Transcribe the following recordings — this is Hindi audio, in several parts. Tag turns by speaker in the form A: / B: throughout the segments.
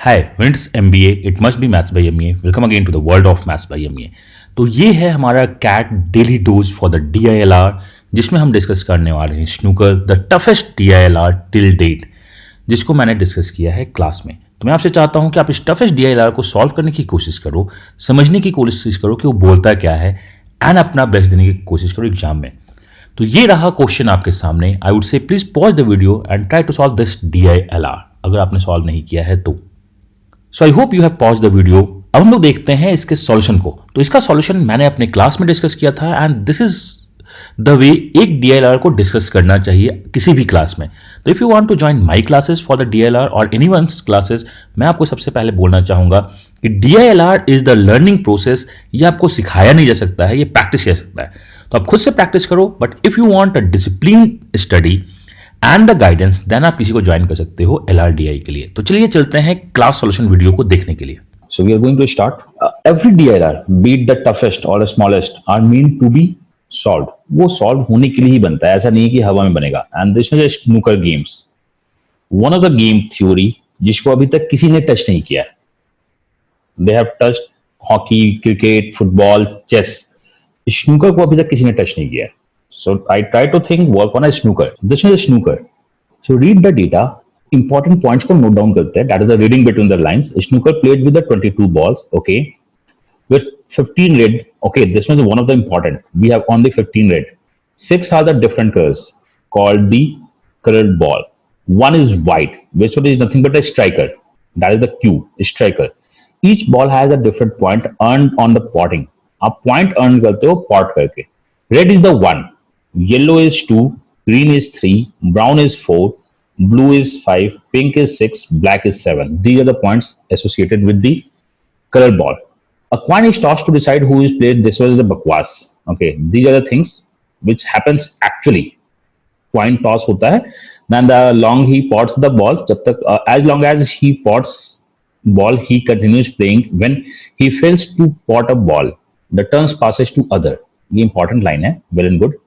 A: Hi, when it's MBA, it must be Maths by MBA. Welcome again to the world of Maths by MBA. तो ये है हमारा CAT daily dose for the DILR, जिसमें हम डिस्कस करने वाले हैं snooker the toughest DILR till date, जिसको मैंने डिस्कस किया है क्लास में। तो मैं आपसे चाहता हूं कि आप इस टफेस्ट DILR को सॉल्व करने की कोशिश करो, समझने की कोशिश करो कि वो बोलता क्या है, एंड अपना बेस्ट देने की कोशिश करो एग्जाम में। तो ये रहा क्वेश्चन आपके सामने। I would say please pause the video and try to solve this DILR अगर आपने सॉल्व नहीं किया है तो। So I hope you have pause the video. अब हम लोग देखते हैं इसके सॉल्यूशन को। तो इसका सॉल्यूशन मैंने अपने क्लास में डिस्कस किया था and this is the way एक DILR को डिस्कस करना चाहिए किसी भी क्लास में। तो if you want to join my classes for the DILR और एनीवन्स क्लासेस, मैं आपको सबसे पहले बोलना चाहूंगा कि DILR is the learning process. ये आपको सिखाया नहीं जा सकता है, ये प्रैक्टिस किया जा सकता है। तो आप खुद से प्रैक्टिस करो, but if you want a discipline study and the guidance, then आप किसी को ज्वाइन कर सकते हो LRDI के लिए। तो चलिए चलते हैं क्लास सॉल्यूशन वीडियो को देखने के लिए।
B: So we are going to start. Every DILR, be it the toughest or the smallest, are meant to be solved. वो solve होने के लिए ही बनता है, ऐसा नहीं है कि हवा में बनेगा। And this is snooker games. One of the game theory जिसको अभी तक किसी ने टच नहीं किया है। They have touched hockey, cricket, football, chess. Snooker को अभी तक किसी ने टच नहीं किया है। So I try to think work on a snooker. This is a snooker. So read the data. Important points को note down करते हैं. That is the reading between the lines. Snooker played with the 22 balls. Okay. With 15 red. Okay, this was one of the important. We have only 15 red. 6 are the different colors called the colored ball. One is white, which one is nothing but a striker. That is the Q, striker. Each ball has a different point earned on the potting. आप point earn करते हो pot करके. Red is the 1. Yellow is 2, green is 3, brown is 4, blue is 5, pink is 6, black is 7. These are the points associated with the color ball. A coin is tossed to decide who is played. This was the bakwas. Okay, these are the things which happens actually. Coin toss होता है. Then the long he pots the ball. जब तक as long as he pots ball, he continues playing. When he fails to pot a ball, the turn passes to other. ये important line है. Well and good.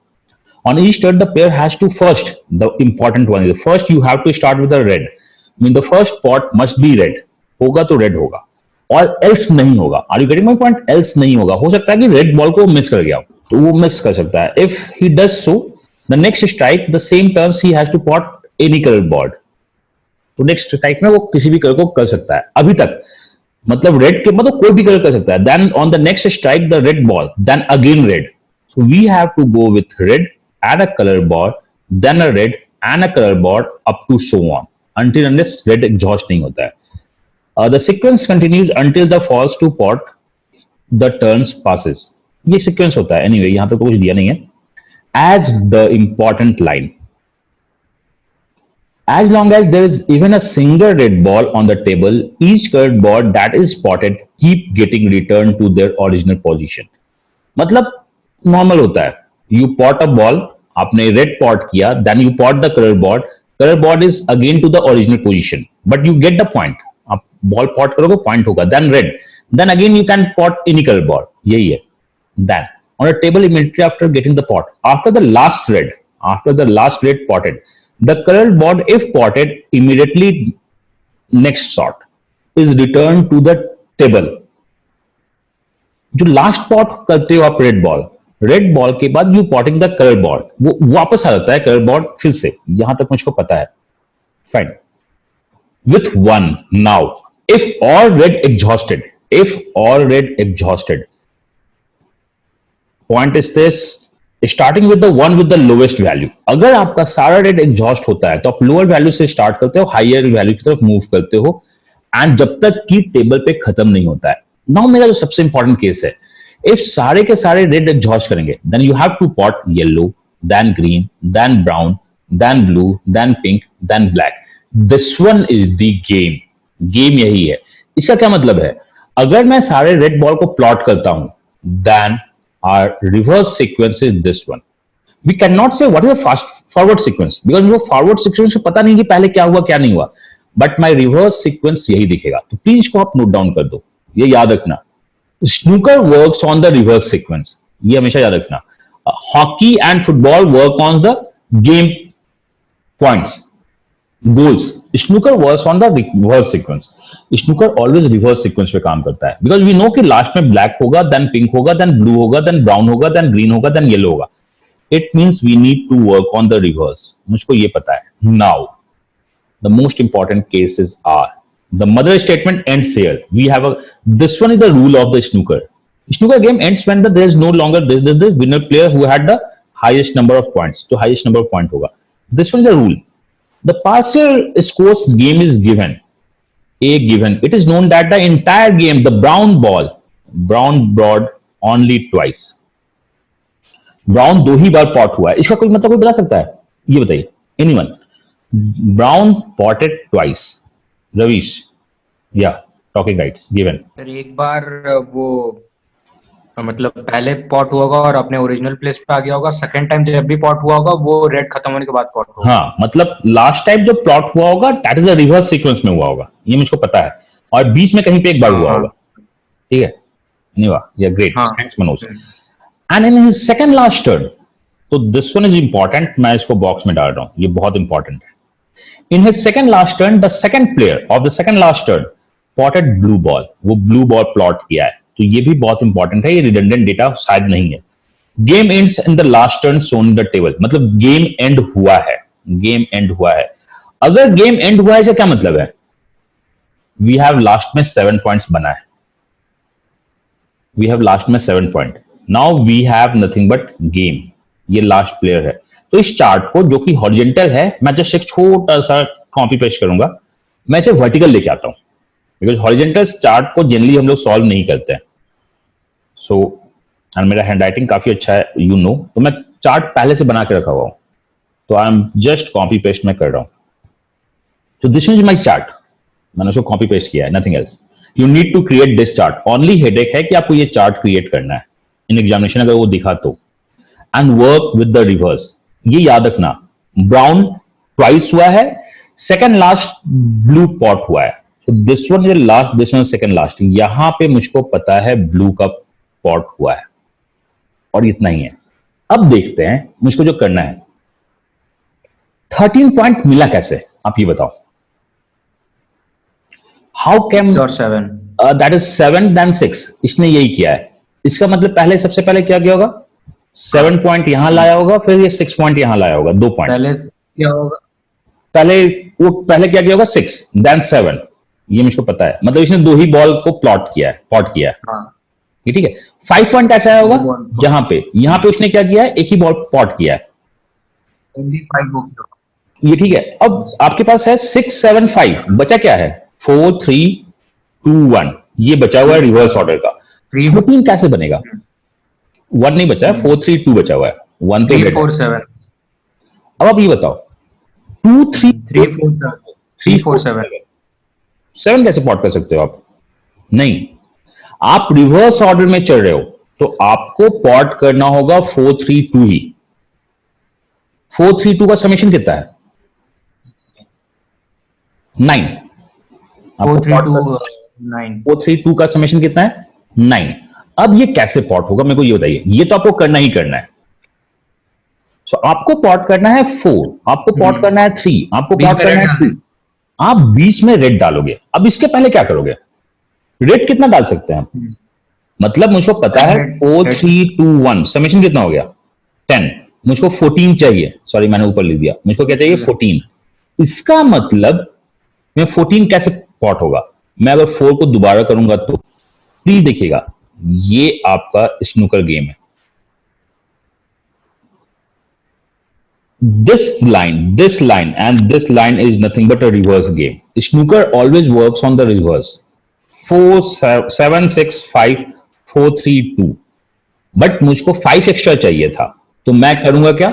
B: On each turn, the player has to first, the important one is first you have to start with the red. I mean the first pot must be red. होगा तो red होगा, और else नहीं होगा. Are you getting my point? Else नहीं होगा. हो सकता है कि red ball को miss कर गया, तो वो miss कर सकता है. If he does so, the next strike, the same turns he has to pot any colored ball. तो next strike में वो किसी भी कलर को कर सकता है. अभी तक मतलब red के मतलब कोई भी कलर कर सकता है. Then on the next strike the red ball, then again red. So we have to go with red and a color board, then a red and a color board up to so on until unless red exhaust नहीं होता है. The sequence continues until the falls to pot, the turns passes. ये sequence होता है. Anyway, यहाँ तो कुछ दिया नहीं है. As the important line, as long as there is even a single red ball on the table, each colored board that is spotted keep getting returned to their original position. मतलब normal होता है. You pot a ball, आपने red pot किया, then you pot the color board. Color board is again to the original position, but you get the point. आप ball pot करोगे point होगा. Then red, then again you can pot any color board. यही है. Then on a table immediately after getting the pot, after the last red potted, the colored board if potted immediately next sort is returned to the table. जो last pot करते हो आप रेड बॉल के बाद you potting the colour ball, वो वापस आ जाता है कलर बॉर्ड फिर से. यहां तक मुझको पता है. Fine. With one now if all red exhausted point is this, starting with the one with the lowest value. अगर आपका सारा रेड एग्जॉस्ट होता है तो आप लोअर वैल्यू से स्टार्ट करते हो, हायर वैल्यू की तरफ मूव करते हो, एंड जब तक कि टेबल पे खत्म नहीं होता है. नाउ मेरा जो सबसे इंपॉर्टेंट केस है, if सारे के सारे रेड एग्जॉस्ट करेंगे, then you have to pot yellow, then green, then brown, then blue, then pink, then black. This one is the game. Game यही है. इसका क्या मतलब है? अगर मैं सारे रेड बॉल को प्लॉट करता हूं, then our reverse sequence is this one. We cannot say what is the fast forward sequence because वो forward sequence से पता नहीं कि पहले क्या हुआ क्या नहीं हुआ, but my reverse sequence यही दिखेगा. तो प्लीज इसको आप नोट डाउन कर दो, ये याद रखना. Snooker works on the reverse sequence. ये हमेशा याद रखना. Hockey and football work on the game points, goals. Snooker works on the reverse sequence. Snooker always reverse sequence पे काम करता है, बिकॉज वी नो कि लास्ट में ब्लैक होगा, देन पिंक होगा, देन ब्लू होगा, देन ब्राउन होगा, देन ग्रीन होगा, देन येलो होगा. It means we need to work on the reverse. मुझको ये पता है. Now the most important cases are the mother statement ends here. We have a this one is the rule of the snooker. Snooker game ends when there is no longer the winner player who had the highest number of points. So highest number of point होगा. This one is the rule. The partial scores game is given. A given. It is known that the entire game, the brown broad only twice. Brown दो ही बार पॉट हुआ है. इसका कोई मतलब कोई बता सकता है? ये बताइए. Anyone? Brown potted twice. Ravish, yeah, talking rights given.
C: Sir एक बार वो मतलब पहले पॉट हुआ होगा और अपने ओरिजिनल प्लेस पे आ गया होगा. सेकंड टाइम जब भी पॉट हुआ होगा वो रेड खत्म होने के बाद पॉट होगा.
B: हाँ, मतलब लास्ट टाइम जो प्लॉट हुआ होगा that is a reverse sequence में हुआ होगा, ये मुझको पता है. और बीच में कहीं पे एक बार हुआ होगा. ठीक है. निवा, या great, thanks Manoj. And in his second last turn, तो दिस वन इज इंपॉर्टेंट, मैं इसको बॉक्स में डाल रहा हूं, ये बहुत इंपॉर्टेंट है. In his second last turn, the second player of the second last turn potted blue ball. वो blue ball plot किया है. तो ये भी बहुत इंपॉर्टेंट है. ये redundant डेटा शायद नहीं है. Game ends in the last turn shown in the table. मतलब गेम एंड हुआ है. गेम एंड हुआ है. अगर गेम एंड हुआ है इसका क्या मतलब है? We have लास्ट में 7 पॉइंट्स बना है. We have लास्ट में 7 point. Now we have nothing but game. ये लास्ट प्लेयर है. तो इस चार्ट को जो कि हॉरिजेंटल है, मैं जस्ट एक छोटा सा कॉपी पेस्ट करूंगा, मैं इसे वर्टिकल लेके आता हूं, बिकॉज हॉरिजेंटल चार्ट को जनरली हम लोग सॉल्व नहीं करते हैं. सो एंड मेरा हैंड राइटिंग काफी अच्छा है, यू नो, तो मैं चार्ट पहले से बना के रखा हुआ हूं, तो I am just copy paste में कर रहा हूं. तो दिस इज माई चार्ट, मैंने उसको कॉपी पेस्ट किया है, nothing else. You need to create this chart. Only headache है कि आपको ये चार्ट क्रिएट करना है इन एग्जामिनेशन, अगर वो दिखा तो. And work with the reverse. ये याद रखना, ब्राउन ट्वाइस हुआ है, सेकंड लास्ट ब्लू पॉट हुआ है. तो this one is last, this one second last. यहां पे मुझको पता है ब्लू का पॉट हुआ है, और इतना ही है. अब देखते हैं मुझको जो करना है. 13 पॉइंट मिला कैसे, आप ये बताओ. How can
C: 7
B: that is 7 then 6. इसने यही किया है. इसका मतलब पहले सबसे पहले क्या किया होगा? 7 पॉइंट यहां लाया होगा, फिर ये 6 पॉइंट यहां लाया होगा, 2 पॉइंट.
C: पहले क्या होगा?
B: पहले क्या किया होगा? 6 देन 7. ये मुझको पता है, मतलब इसने दो ही बॉल को पॉट किया है.
C: हाँ.
B: ये ठीक है. 5 पॉइंट कैसे आया होगा? यहां पे उसने क्या किया है? एक ही बॉल पॉट किया है.
C: only 5 हो गया.
B: ये ठीक है. अब आपके पास है 6 7 5, बचा क्या है? 4 3 2 1. ये बचा हुआ है रिवर्स ऑर्डर का. 14 कैसे बनेगा? 1 नहीं बचा है, 4 3 2 बचा हुआ है. 1 तो
C: 3 4 7.
B: अब आप ये बताओ, 2 3
C: 3 4 7.
B: 7 कैसे पॉट कर सकते हो आप? नहीं, आप रिवर्स ऑर्डर में चल रहे हो, तो आपको पॉट करना होगा 4 3 2 ही. 4 3 2 का समेशन कितना है? 9.
C: 4 3 2 9.
B: 4 3 2 का समेशन कितना है? 9. अब ये कैसे पॉट होगा, मेरे को ये बताइए. ये तो आपको करना ही करना है. सो आपको पॉट करना है 4, आपको पॉट करना है 3, आपको पॉट करना है 2. आप बीच में रेड डालोगे. अब इसके पहले क्या करोगे? रेड कितना डाल सकते हैं आप? मतलब मुझको पता है 4 3 2 1, समेशन कितना हो गया? 10. मुझको 14 चाहिए. सॉरी, मैंने ऊपर लिख दिया. मुझको क्या चाहिए? 14. इसका मतलब मैं 14 कैसे पॉट होगा? मैं अगर 4 को दोबारा करूंगा तो 3 देखिएगा. ये आपका स्नूकर गेम है. This line and this line is nothing but a reverse game. Snooker always works on the reverse. 4 7 6 5 4 3 2. But मुझको 5 एक्स्ट्रा चाहिए था, तो मैं करूंगा क्या?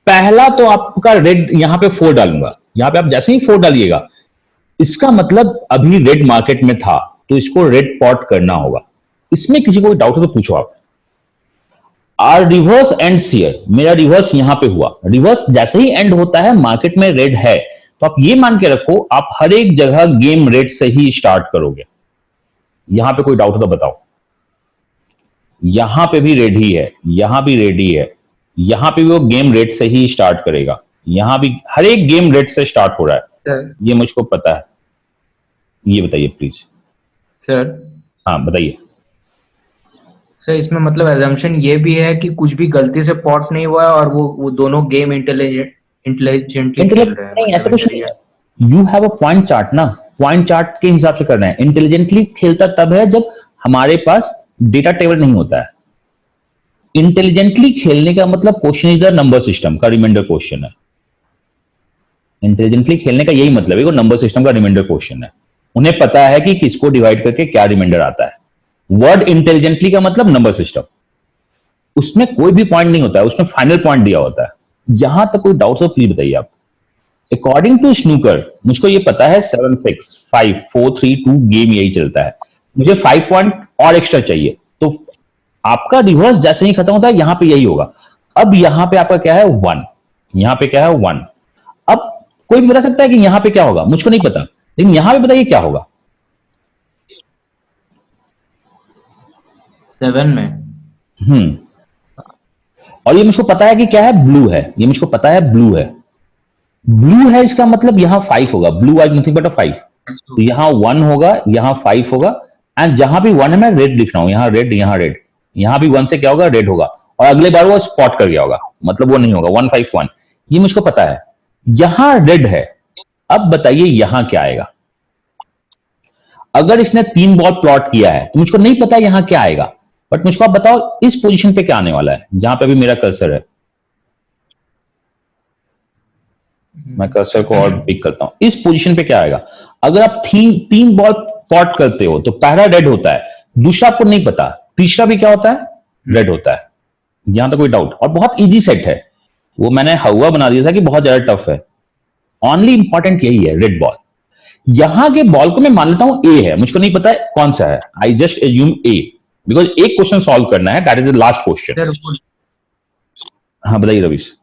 B: पहला तो आपका रेड यहां पे 4 डालूंगा. यहां पे आप जैसे ही 4 डालिएगा, इसका मतलब अभी रेड मार्केट में था, तो इसको रेड पॉट करना होगा. इसमें किसी को डाउट हो तो पूछो आप. Or reverse and here. मेरा रिवर्स यहां पे हुआ. रिवर्स जैसे ही एंड होता है, मार्केट में रेड है, तो आप ये मान के रखो, आप हर एक जगह गेम रेड से ही स्टार्ट करोगे. यहां पे कोई डाउट हो तो बताओ. यहां पे भी रेड ही है, यहां भी रेड ही है, यहां पे भी वो गेम रेड से ही स्टार्ट करेगा. यहां भी हर एक गेम रेड से स्टार्ट हो रहा है, ये मुझको पता है. ये बताइए प्लीज।
C: सर
B: हाँ बताइए।
C: सर इसमें मतलब एजम्पशन ये भी है कि कुछ भी गलती से पॉट नहीं हुआ है और वो दोनों गेम इंटेलिजेंटली खेल
B: इंटेलिजेंट
C: रहे हैं,
B: नहीं,
C: मतलब
B: ऐसा कुछ
C: इधर
B: नहीं
C: ये।
B: है। You have a point chart ना, पॉइंट चार्ट के हिसाब से कर रहे हैं। इंटेलिजेंटली खेलता तब है जब हमारे पास डेटा टेबल नहीं होता है। इंटेलिजेंटली खेलने का मतलब question is the number system का रिमाइंडर क्वेश्चन है। इंटेलिजेंटली खेलने का यही मतलब है, वो नंबर सिस्टम का रिमाइंडर क्वेश्चन है। उन्हें पता है कि किसको डिवाइड करके क्या रिमाइंडर आता है। वर्ड इंटेलिजेंटली का मतलब नंबर सिस्टम, उसमें कोई भी पॉइंट नहीं होता है, उसमें फाइनल पॉइंट दिया होता है। यहां तक कोई डाउट हो प्लीज बताइए आप। अकॉर्डिंग टू स्नूकर मुझको ये पता है 7-6-5-4-3-2 गेम यही चलता है। मुझे 5 पॉइंट और एक्स्ट्रा चाहिए, तो आपका रिवर्स जैसे ही खत्म होता है यहां पे यही होगा। अब यहां पे आपका क्या है 1, यहां पे क्या है 1। अब कोई बता सकता है कि यहां पे क्या होगा, मुझको नहीं पता, लेकिन यहां पे बताइए क्या होगा।
C: 7 में
B: हम्म। और ये मुझको पता है कि क्या है, ब्लू है, ये मुझको पता है ब्लू है। ब्लू है इसका मतलब यहां 5 होगा, ब्लू आई नथिंग बट अ 5। तो यहां 1 होगा, यहां 5 होगा। एंड जहां भी 1 है मैं रेड लिख रहा हूं, यहां रेड, यहां रेड। यहां भी 1 से क्या होगा, रेड होगा। और अगले बार वो स्पॉट कर गया होगा, मतलब वो नहीं होगा 1-5-1। ये मुझको पता है। यहां रेड है। अब बताइए यहां क्या आएगा। अगर इसने 3 बॉल प्लॉट किया है तो मुझको नहीं पता यहां क्या आएगा, बट मुझको आप बताओ इस पोजीशन पे क्या आने वाला है, जहां पे अभी मेरा कर्सर है। मैं कर्सर को और पिक करता हूं, इस पोजीशन पे क्या आएगा। अगर आप 3 बॉल प्लॉट करते हो तो पहला रेड होता है, दूसरा आपको नहीं पता, तीसरा भी क्या होता है, रेड होता है। यहां तो कोई डाउट, और बहुत इजी सेट है। वो मैंने हवा बना दिया था कि बहुत ज्यादा टफ है। ओनली इंपॉर्टेंट यही है, रेड बॉल। यहां के बॉल को मैं मान लेता हूं ए है, मुझको नहीं पता है कौन सा है। I just assume A, because एक क्वेश्चन सॉल्व करना है, that is the last question.
C: Sir
B: हाँ बताइए रवीश।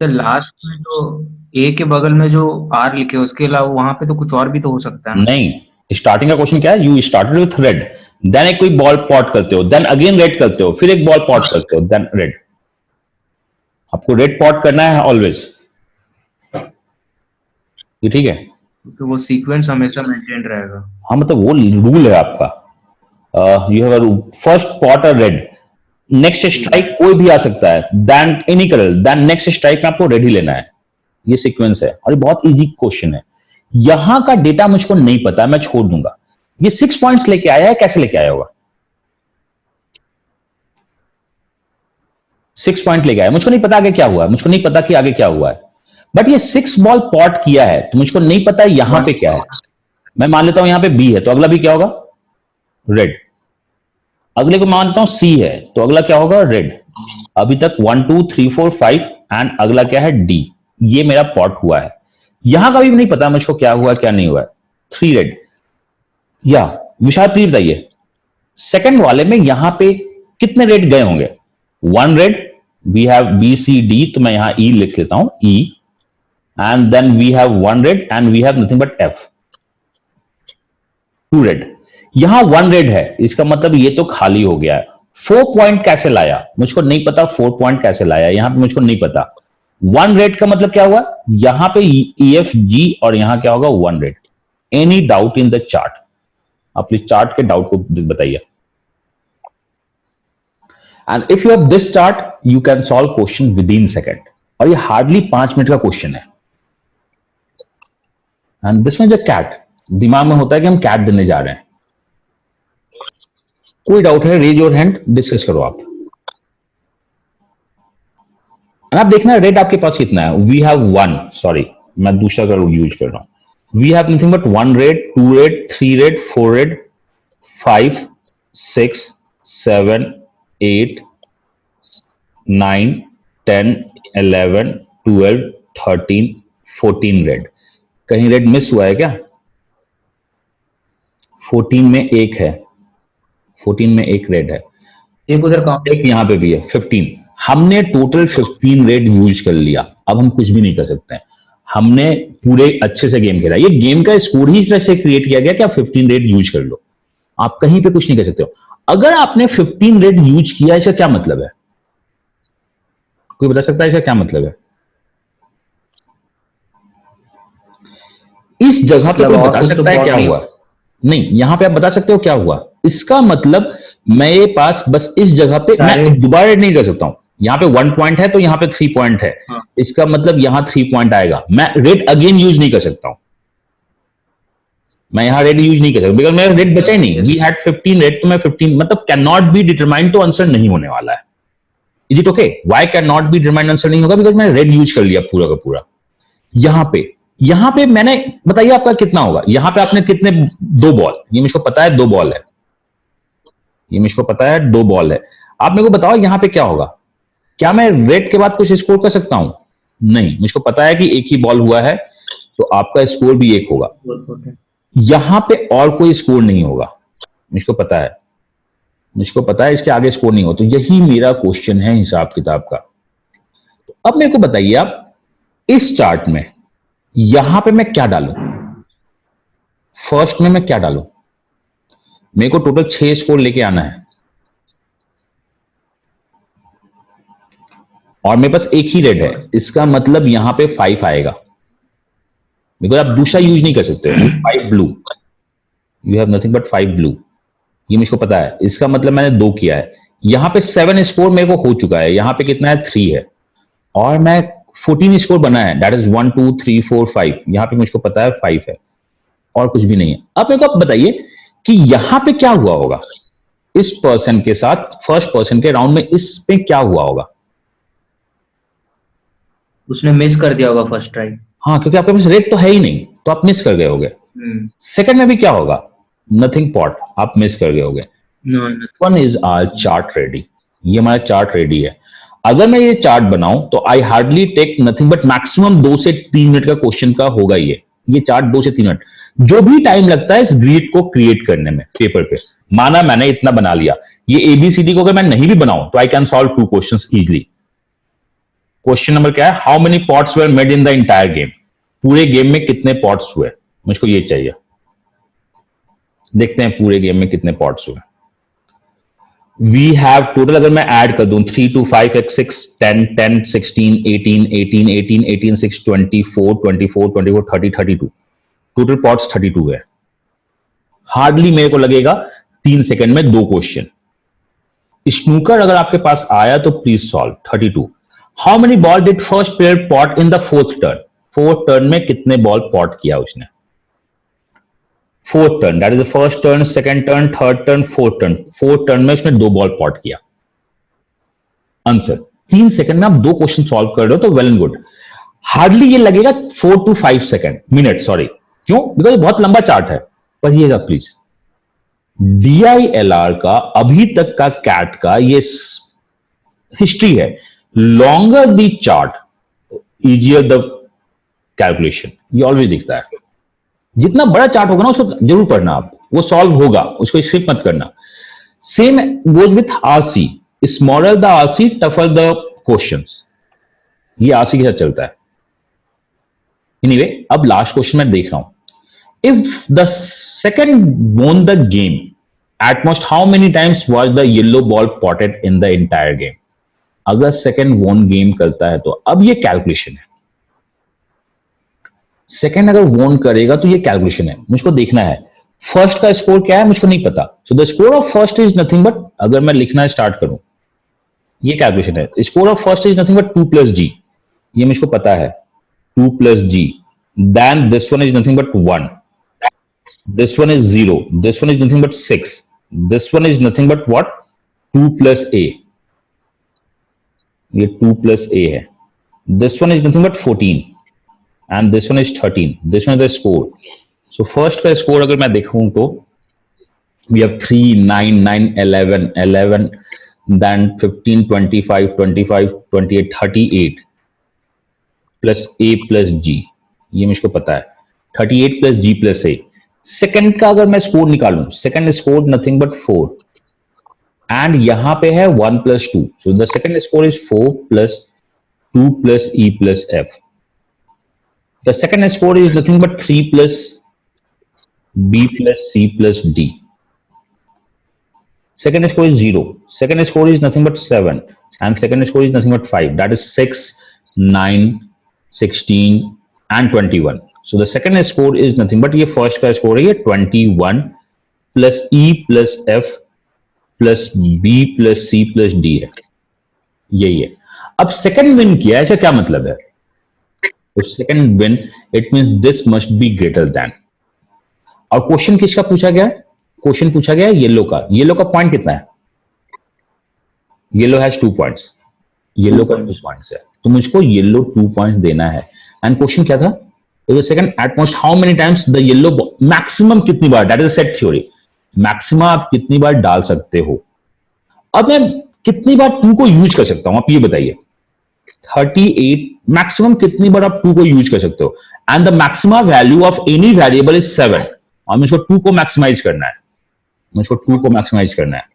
C: सर लास्ट में जो ए के बगल में जो आर लिखे उसके अलावा वहां पे तो कुछ और भी तो हो सकता है ना।
B: नहीं, स्टार्टिंग का क्वेश्चन क्या है, you started with red, then एक कोई बॉल पॉट करते हो, देन अगेन रेड करते हो, फिर एक बॉल पॉट करते हो, देन रेड। आपको रेड पॉट करना है ऑलवेज, ये ठीक है।
C: तो वो सीक्वेंस हमेशा मेंटेन रहेगा।
B: हाँ मतलब वो रूल है आपका। यू हैव फर्स्ट पॉट और रेड, नेक्स्ट
C: ठीक है।
B: स्ट्राइक कोई भी आ सकता है, then any colour, then next strike में आपको रेड ही लेना है। ये सीक्वेंस है और ये बहुत इजी क्वेश्चन है। यहां का डेटा मुझको नहीं पता, मैं छोड़ दूंगा। ये 6 पॉइंट्स लेके आया है, कैसे लेके आया होगा। 6 पॉइंट लेके आया, मुझको नहीं पता आगे क्या हुआ है, मुझको नहीं पता कि आगे क्या हुआ है। बट ये 6 बॉल पॉट किया है तो मुझको नहीं पता यहां पे क्या है। मैं मान लेता हूं यहां पे बी है, तो अगला भी क्या होगा, रेड। अगले को मानता हूं सी है, तो अगला क्या होगा, रेड। अभी तक 1-2-3-4-5 एंड अगला क्या है, डी। ये मेरा पॉट हुआ है। यहां का भी नहीं पता मुझको क्या हुआ क्या नहीं हुआ है। 3 रेड। या विशाल प्लीज बताइए, सेकंड वाले में यहां पे कितने रेड गए होंगे। 1 red, we have B C D, तो मैं यहां ई लिख लेता हूं, E. And then we have 1 red and we have nothing but F, 2 red. यहां 1 रेड है, इसका मतलब ये तो खाली हो गया है। 4 पॉइंट कैसे लाया मुझको नहीं पता, 4 पॉइंट कैसे लाया यहां पे मुझको नहीं पता। 1 रेड का मतलब क्या हुआ, यहां पे ई एफ जी, और यहां क्या होगा 1 red. Any doubt in the chart, आप प्लीज चार्ट के डाउट को बताइए। And if you have this chart you can solve question with in second. और ये हार्डली 5 मिनट का क्वेश्चन है। एंड दिस में जो कैट दिमाग में होता है कि हम कैट देने जा रहे हैं। कोई डाउट है, रेज योर हैंड, डिस्कस करो आप। And आप देखना रेड आपके पास कितना है, वी हैव 1, सॉरी मैं दूसरा का यूज कर रहा हूं। We have nothing but 1 red, 2 red, 3 red, 4 red, 5, 6, 7, 8, 9, 10, 11, 12, 13, 14 red. कहीं रेड मिस हुआ है क्या। 14 में एक है, 14 में एक रेड है,
C: एक उधर काउंट।
B: एक यहां पे भी है 15। हमने टोटल 15 रेड यूज कर लिया, अब हम कुछ भी नहीं कर सकते हैं। हमने पूरे अच्छे से गेम खेला, ये गेम का स्कोर ही इस तरह से क्रिएट किया गया कि आप 15 रेड यूज कर लो, आप कहीं पे कुछ नहीं कर सकते हो। अगर आपने 15 रेड यूज किया, इसका क्या मतलब है, कोई बता सकता है इसका क्या मतलब है। इस जगह पे
C: मतलब
B: कोई
C: और
B: बता
C: कुछ तो
B: सकता है
C: बॉट
B: क्या
C: नहीं
B: हुआ? नहीं, यहां पे आप बता सकते हो क्या हुआ? इसका मतलब मेरे पास बस इस जगह पे मैं
C: सारे।
B: दोबारा रेड नहीं कर सकता हूं। यहाँ पे 1 पॉइंट है तो यहाँ पे 3 पॉइंट है।
C: हाँ।
B: इसका मतलब यहाँ 3 पॉइंट आएगा। मैं रेड अगेन यूज नहीं कर सकता हूं। मैं यहाँ रेड यूज नहीं कर सकता बिकॉज मेरा रेड बचा ही नहीं। वी हैड 15 रेड, तो मैं 15 मतलब कैन नॉट बी डिटरमाइंड, तो आंसर नहीं होने वाला है। Is it okay? Why can not be determined answer नहीं होगा? बिकॉज मैंने रेड यूज कर लिया पूरा का पूरा। यहां पे मैंने बताइए आपका कितना होगा? यहां पे आपने कितने, 2 बॉल, ये मुझको पता है 2 बॉल है, ये मुझको पता है 2 बॉल है। आप मेरे को बताओ यहां पे क्या होगा? क्या मैं रेड के बाद कुछ स्कोर कर सकता हूं? नहीं, मुझको पता है कि एक ही बॉल हुआ है, तो आपका स्कोर भी एक होगा। यहां पे और कोई स्कोर नहीं होगा, मुझको पता है, मुझको पता है इसके आगे स्कोर नहीं होगा। तो यही मेरा क्वेश्चन है हिसाब किताब का। तो अब मेरे को बताइए आप, इस चार्ट में यहां पे मैं क्या डालूं? फर्स्ट में मैं क्या डालूं? मेरे को टोटल 6 स्कोर लेके आना है और मेरे पास एक ही रेड है। इसका मतलब यहां पे 5 आएगा, बिकॉज आप दूसरा यूज नहीं कर सकते। 5 blue, you have nothing but 5 blue, ये मुझको पता है। इसका मतलब मैंने 2 किया है। यहां पे 7 स्कोर मेरे को हो चुका है। यहां पे कितना है? 3 है। और मैं 14 स्कोर बना है, दैट इज 1 2 3 4 5। यहां पे मुझको पता है 5 है और कुछ भी नहीं है। अब मेरे को आप बताइए कि यहां पे क्या हुआ होगा इस पर्सन के साथ, फर्स्ट पर्सन के राउंड में इस पे क्या हुआ होगा?
C: उसने मिस कर दिया होगा फर्स्ट ट्राई।
B: हाँ, क्योंकि आपके पास रेड तो है ही नहीं, तो आप मिस कर गए होगे। सेकंड में भी क्या होगा? नथिंग पॉट, आप मिस कर गए होगे। One is our chart ready, ये हमारा चार्ट रेडी है। अगर मैं ये चार्ट बनाऊं तो I hardly take nothing but maximum 2 से 3 मिनट का क्वेश्चन का होगा। ये चार्ट 2 से 3 मिनट, जो भी टाइम लगता है इस ग्रिड को क्रिएट करने में पेपर पे। माना मैंने इतना बना लिया, ये एबीसीडी को अगर मैं नहीं भी बनाऊं तो I can solve 2 questions easily. Question number क्या है? How many pots were made in the entire game? पूरे गेम में कितने पॉट्स हुए, मुझको ये चाहिए। देखते हैं पूरे गेम में कितने पॉट्स हुए। वी हैव टोटल, अगर मैं ऐड कर दूं 3 2 5 x 6 10 10 16 18 18 18 18 6 24 24 24 30 32, टोटल पॉट्स 32 है। हार्डली मेरे को लगेगा 3 सेकंड में 2 क्वेश्चन। स्नूकर अगर आपके पास आया तो please solve 32। How many ball did first player pot in the fourth turn? Fourth turn में कितने बॉल पॉट किया उसने? Fourth turn, that is the first turn, second turn, third turn, fourth turn. Fourth turn में उसने 2 बॉल पॉट किया। आंसर 3 सेकंड में आप 2 क्वेश्चन सॉल्व कर रहे हो तो वेल एंड गुड। हार्डली ये लगेगा 4 to 5 सेकंड, मिनट, सॉरी। क्यों? बिकॉज बहुत लंबा चार्ट है। पढ़िएगा प्लीज। DILR का अभी तक का कैट का ये हिस्ट्री है। Longer the chart easier the calculation, ये ऑलवेज दिखता है। जितना बड़ा चार्ट होगा ना उसको जरूर पढ़ना आप, वो सॉल्व होगा, उसको स्किप मत करना। Same goes with RC, smaller the RC tougher the questions, ये आरसी के साथ चलता है। एनीवे, अब लास्ट क्वेश्चन मैं देख रहा हूं। If the second won the game at most how many times was the yellow ball potted in the entire game? अगर सेकंड वोन गेम करता है तो अब ये कैलकुलेशन है। सेकंड अगर वोन करेगा तो ये कैलकुलेशन है, मुझको देखना है। फर्स्ट का स्कोर क्या है मुझको नहीं पता, so the score of first is nothing but, अगर मैं लिखना स्टार्ट करूं, ये कैलकुलेशन है। Score of first is nothing but 2 plus G, ये मुझको पता है, 2 plus G. Then this one is nothing but 1, this one is 0, this one is nothing but 6, this one is nothing but what, 2 plus A, ये 2 प्लस ए है। This one is nothing but 14 and this one is 13. This one is the score. So first का score अगर मैं देखूं तो we have 3 9 9 11 11, then 15 25 25 28 38 plus a plus g, ये मुझको पता है। 38 plus g plus a। Second का अगर मैं स्कोर निकालूं, second score nothing but 4 and यहां पे है 1 plus 2, so the second score is 4 plus 2 plus e plus f। The second score is nothing but 3 plus b plus c plus d. Second score is 0. Second score is nothing but 7. And second score is nothing but 5. That is 6, 9, 16 and 21. So the second score is nothing but ये फर्स्ट का स्कोर है, ये 21 plus E plus F plus B plus C plus D है, यही है। अब सेकंड विन किया है, क्या मतलब है? तो second win it means this must be greater than. और क्वेश्चन किसका पूछा गया है? क्वेश्चन पूछा गया है येलो का। येलो का पॉइंट कितना है? येलो हैज 2 पॉइंट्स, येलो का 2 पॉइंट्स है, तो मुझको येलो 2 पॉइंट्स देना है। एंड क्वेश्चन क्या था? तो second at most how many times the yellow, maximum कितनी बार, that is set theory, maximum आप कितनी बार डाल सकते हो। अब मैं कितनी बार 2 को यूज कर सकता हूं, आप ये बताइए। 38 मैक्सिमम कितनी बार आप 2 को यूज कर सकते हो? And the maximum value of any variable is 7, और मुझको 2 को मैक्सिमाइज करना है, मुझको 2 को मैक्सिमाइज करना है।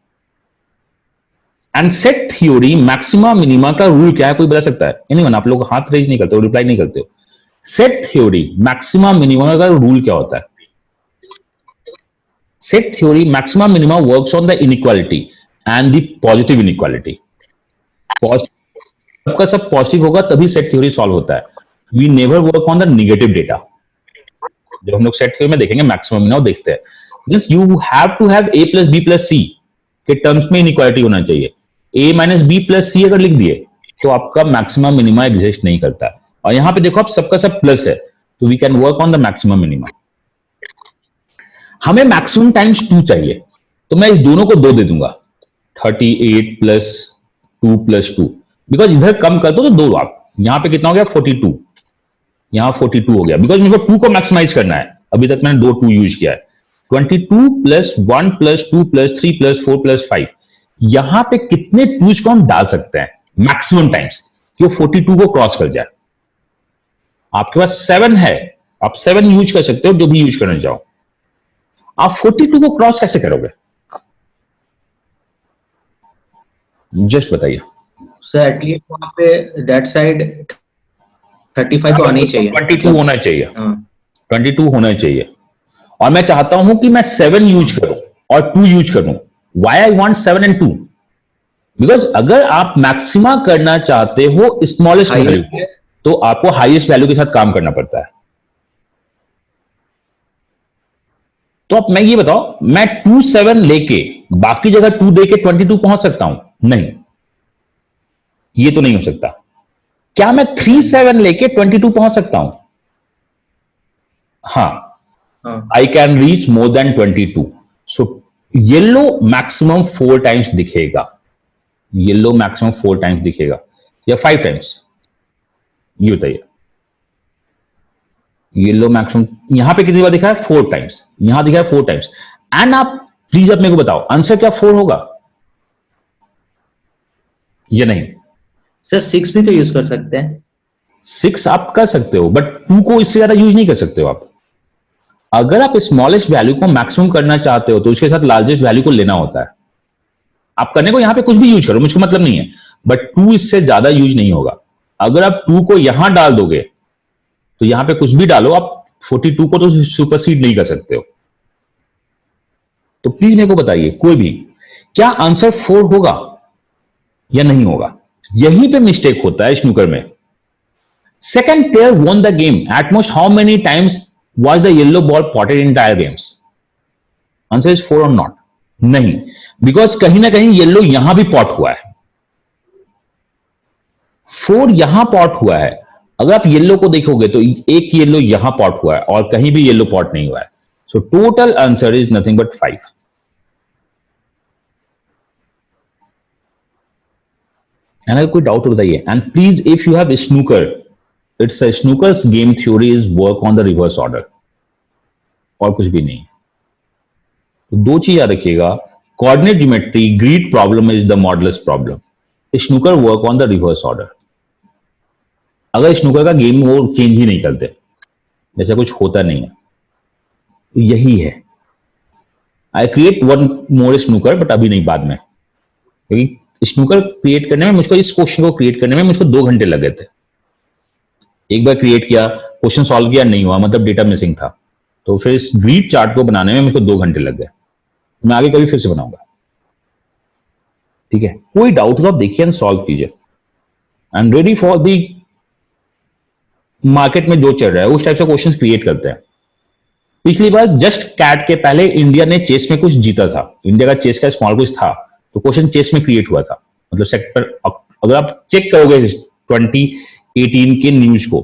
B: And set theory maxima minima का रूल क्या है, कोई बता सकता है? एनीवन? आप लोग हाथ रेज नहीं करते हो, रिप्लाई नहीं करते हो। सेट थ्योरी मैक्सिमा मिनिमा का रूल क्या होता है? Set theory maxima minima works on the inequality and the positive inequality. सबका सब पॉजिटिव होगा तभी सेट थ्योरी सॉल्व होता है। We never work on the negative data. जब हम लोग सेट थ्योरी में देखेंगे मैक्सिमम मिनिमा देखते हैं, means you have to have a plus B plus C के टर्म्स में इनइक्वालिटी होना चाहिए। a minus B plus C अगर लिख दिए तो आपका मैक्सिमम मिनिमा एग्जिस्ट नहीं करता। और यहां पे देखो आप सबका सब प्लस है, तो we can work on the maximum minima. हमें मैक्सिमम टाइम्स 2 चाहिए, तो मैं इस दोनों को 2 दे दूंगा, 38 प्लस 2 प्लस 2, बिकॉज इधर कम कर दो तो 2, आप यहां पे कितना हो गया 42, यहां 42 हो गया, बिकॉज मुझको 2 को मैक्सिमाइज करना है। अभी तक मैंने 2 2 यूज किया है। 22 plus 1 plus 2 plus 3 plus 4 plus 5, यहां पे कितने 2s को हम डाल सकते हैं मैक्सिमम टाइम्स कि वो 42 को क्रॉस कर जाए? आपके पास 7 है, आप 7 यूज कर सकते हो, जो भी यूज करना चाहो। आप 42 को क्रॉस कैसे करोगे? जस्ट बताइए
C: सर एटलीस्ट वहां पे दैट साइड 35 तो आनी चाहिए,
B: 22 होना चाहिए,
C: हाँ
B: 22 होना चाहिए। और मैं चाहता हूं कि मैं 7 यूज करूं और 2 यूज करूं। Why I want 7 and 2? Because अगर आप मैक्सिमा करना चाहते हो स्मॉलेस्ट वैल्यू को, तो आपको हाईएस्ट वैल्यू के साथ काम करना पड़ता है। तो अब मैं ये बताओ, मैं 2 7 लेके बाकी जगह 2 दे के 22 पहुंच सकता हूं? नहीं, ये तो नहीं हो सकता। क्या मैं 3 7 लेके 22 पहुंच सकता हूं? हाँ, I can reach more than 22। So yellow maximum 4 times दिखेगा, येलो मैक्सिमम 4 टाइम्स दिखेगा या 5 टाइम्स, ये बताइए। येलो मैक्सिमम यहां पे कितनी बार दिखा है? 4 टाइम्स, यहां दिखा है 4 टाइम्स। एंड आप प्लीज अब मेरे को बताओ, आंसर क्या 4 होगा या नहीं?
D: सर 6 भी तो यूज कर सकते हैं।
B: 6 आप कर सकते हो, बट 2 को इससे ज्यादा यूज नहीं कर सकते हो आप। अगर आप स्मॉलेस्ट वैल्यू को मैक्सिमम करना चाहते हो तो उसके साथ लार्जेस्ट वैल्यू को लेना होता है। आप करने को यहां पे कुछ भी यूज करो, मुझको मतलब नहीं है, बट 2 इससे ज्यादा यूज नहीं होगा। अगर आप 2 को यहां डाल दोगे तो यहां पे कुछ भी डालो, आप 42 को तो सुपरसीड नहीं कर सकते हो। तो प्लीज मेरे को बताइए कोई भी, क्या आंसर 4 होगा या नहीं होगा? यहीं पे मिस्टेक होता है स्नूकर में। Second player won the game. At most how many times was the yellow ball potted in entire games? Answer is 4 or not? नहीं, बिकॉज कहीं ना कहीं येलो यहां भी पॉट हुआ है, 4 यहां पॉट हुआ है। अगर आप येलो को देखोगे तो एक येलो यहां पॉट हुआ है और कहीं भी येलो पॉट नहीं हुआ है। So total answer is nothing but 5। And अगर कोई डाउट बताइए, and please if you have snooker, it's a snookers game theory is work on the reverse order, और कुछ भी नहीं। तो 2 चीज याद रखिएगा, coordinate geometry grid problem is the modulus problem, snooker work on the reverse order. अगर स्नूकर का गेम वो चेंज ही नहीं करते, जैसा कुछ होता नहीं है, तो यही है। I create one more snooker, but अभी नहीं, बाद में, क्योंकि स्नूकर क्रिएट करने में मुझको, इस क्वेश्चन को क्रिएट करने में मुझको 2 घंटे लगे थे। एक बार क्रिएट किया, क्वेश्चन सॉल्व किया, नहीं हुआ, मतलब डेटा मिसिंग था, तो फिर इस ग्रीड चार्ट को बनाने में मुझको 2 घंटे लग गए। मैं आगे कभी फिर से बनाऊंगा, ठीक है? कोई डाउट हो तो आप देखिए एंड सॉल्व कीजिए। I am ready for the market में जो चल रहा है उस टाइप से क्वेश्चन क्रिएट करते हैं। पिछली बार जस्ट कैट के पहले इंडिया ने चेस में कुछ जीता था, इंडिया का चेस का स्मॉल कुछ था, तो क्वेश्चन चेस में क्रिएट हुआ था। मतलब सेक्टर, अगर आप चेक करोगे 2018 के न्यूज को,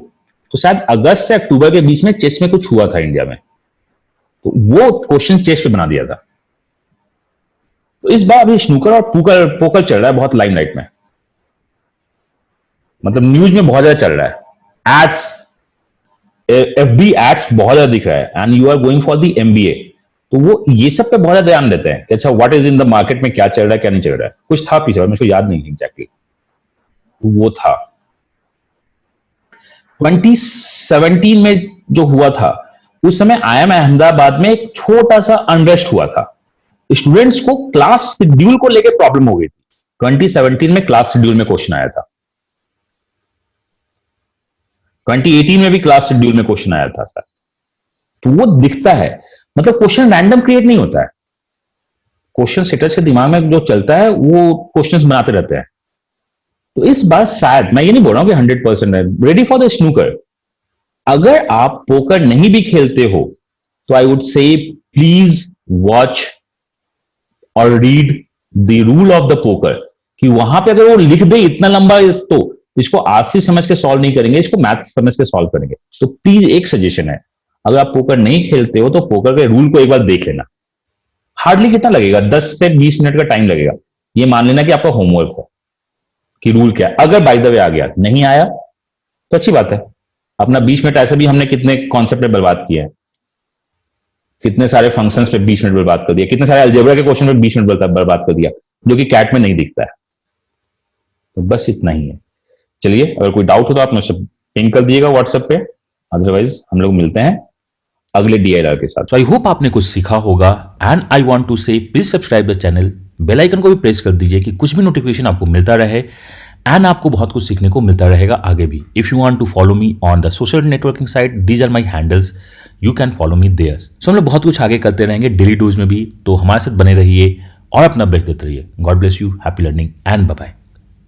B: तो शायद अगस्त से अक्टूबर के बीच में चेस में कुछ हुआ था इंडिया में, तो वो क्वेश्चन चेस पे बना दिया था। तो इस बार अभी स्नूकर और पोकर चल रहा है बहुत लाइमलाइट में, मतलब न्यूज में बहुत ज्यादा चल रहा है। एड्स, एफबी एड्स बहुत ज्यादा दिख रहा है, and you are going for the MBA, तो वो ये सब पे बहुत ज्यादा ध्यान देते हैं कि अच्छा what is in the market में क्या चल रहा है क्या नहीं चल रहा है। कुछ था पीछे, मुझको याद नहीं एग्जैक्टली, वो था 2017 में जो हुआ था, उस समय आईएम अहमदाबाद में एक छोटा सा अनरेस्ट हुआ था। स्टूडेंट्स को क्लास शेड्यूल को लेकर प्रॉब्लम हो गई थी। 2017 में क्लास शेड्यूल में क्वेश्चन आया था, 2018 में भी क्लास शेड्यूल में क्वेश्चन आया था सर। तो वो दिखता है, मतलब क्वेश्चन रैंडम क्रिएट नहीं होता है, क्वेश्चन सेटर्स के दिमाग में जो चलता है वो क्वेश्चंस बनाते रहते हैं। तो इस बार शायद, मैं ये नहीं बोल रहा हूं कि 100% है, रेडी फॉर द स्नूकर। अगर आप पोकर नहीं भी खेलते हो तो I would say please watch और read the rule of the poker, कि वहां पे अगर वो लिख दे इतना लंबा, तो इसको आरसी समझ के सॉल्व नहीं करेंगे, इसको मैथ समझ के सॉल्व करेंगे। तो प्लीज एक सजेशन है, अगर आप पोकर नहीं खेलते हो तो पोकर के रूल को एक बार देख लेना। हार्डली कितना लगेगा, 10 से 20 मिनट का टाइम लगेगा। ये मान लेना कि आपका होमवर्क है कि रूल क्या है। अगर बाय द वे आ गया, नहीं आया तो अच्छी बात है, अपना 20 मिनट ऐसे भी हमने कितने कॉन्सेप्ट पे बर्बाद किया है, कितने सारे फंक्शंस पे 20 मिनट बर्बाद कर दिया, कितने सारे अलजेब्रा के क्वेश्चन पे 20 मिनट बर्बाद कर दिया, जो कि कैट में नहीं दिखता है। तो बस इतना ही है। चलिए, अगर कोई डाउट हो तो आप मुझसे पिंग कर दिएगा व्हाट्सएप पे, अदरवाइज हम लोग मिलते हैं अगले डीआईआर के साथ।
A: सो आई होप आपने कुछ सीखा होगा, and I want to say please subscribe the channel, bell icon को भी प्रेस कर दीजिए कि कुछ भी नोटिफिकेशन आपको मिलता रहे, एंड आपको बहुत कुछ सीखने को मिलता रहेगा आगे भी। If you want to follow me on the social networking site, these are my handles, you can follow me there. सो हम लोग बहुत कुछ आगे करते रहेंगे डेली डोज में भी, तो हमारे साथ बने रहिए और अपना बेस्ट देते रहिए। God bless you, happy learning and bye bye.